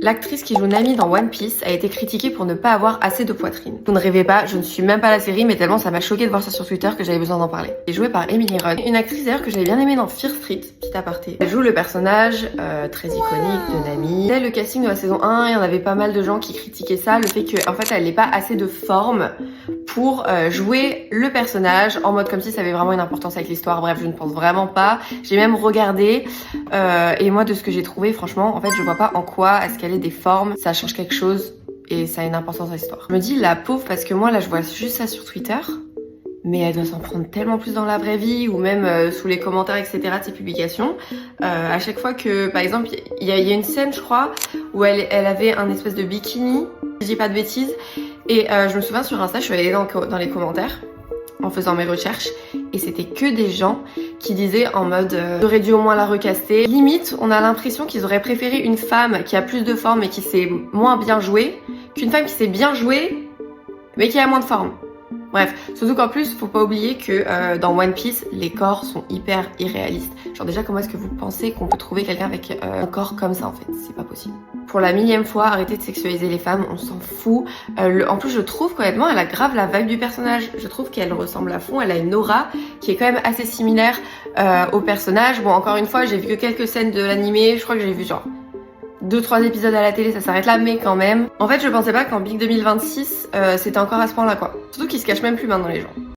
L'actrice qui joue Nami dans One Piece a été critiquée pour ne pas avoir assez de poitrine. Vous ne rêvez pas, je ne suis même pas la série, mais tellement ça m'a choqué de voir ça sur Twitter que j'avais besoin d'en parler. Elle est jouée par Emily Rudd, une actrice d'ailleurs que j'avais bien aimée dans Fear Street, petit aparté. Elle joue le personnage très iconique de Nami. Dès le casting de la saison 1, il y en avait pas mal de gens qui critiquaient ça, le fait qu'en fait elle n'ait pas assez de forme pour jouer le personnage en mode comme si ça avait vraiment une importance avec l'histoire. Bref, je ne pense vraiment pas. J'ai même regardé et moi de ce que j'ai trouvé, franchement, en fait je vois pas en quoi est-ce qu'elle ait des formes, ça change quelque chose et ça a une importance à l'histoire. Je me dis la pauvre, parce que moi là je vois juste ça sur Twitter, mais elle doit s'en prendre tellement plus dans la vraie vie ou même sous les commentaires etc de ses publications. À chaque fois que, par exemple, il y a une scène je crois où elle avait un espèce de bikini, je dis pas de bêtises, et je me souviens sur Insta, je suis allée dans les commentaires en faisant mes recherches et c'était que des gens qui disaient en mode j'aurais dû au moins la recaster. Limite, on a l'impression qu'ils auraient préféré une femme qui a plus de forme et qui sait moins bien jouer qu'une femme qui sait bien jouer mais qui a moins de forme. Bref, surtout qu'en plus, faut pas oublier que dans One Piece, les corps sont hyper irréalistes. Genre déjà, comment est-ce que vous pensez qu'on peut trouver quelqu'un avec un corps comme ça en fait? C'est pas possible. Pour la millième fois, arrêtez de sexualiser les femmes, on s'en fout. En plus, je trouve qu'honnêtement, elle a grave la vibe du personnage. Je trouve qu'elle ressemble à fond, elle a une aura qui est quand même assez similaire au personnage. Bon, encore une fois, j'ai vu que quelques scènes de l'animé, je crois que j'ai vu genre 2-3 épisodes à la télé, ça s'arrête là, mais quand même. En fait, je pensais pas qu'en Big 2026, c'était encore à ce point-là, quoi. Surtout qu'ils se cachent même plus maintenant, les gens.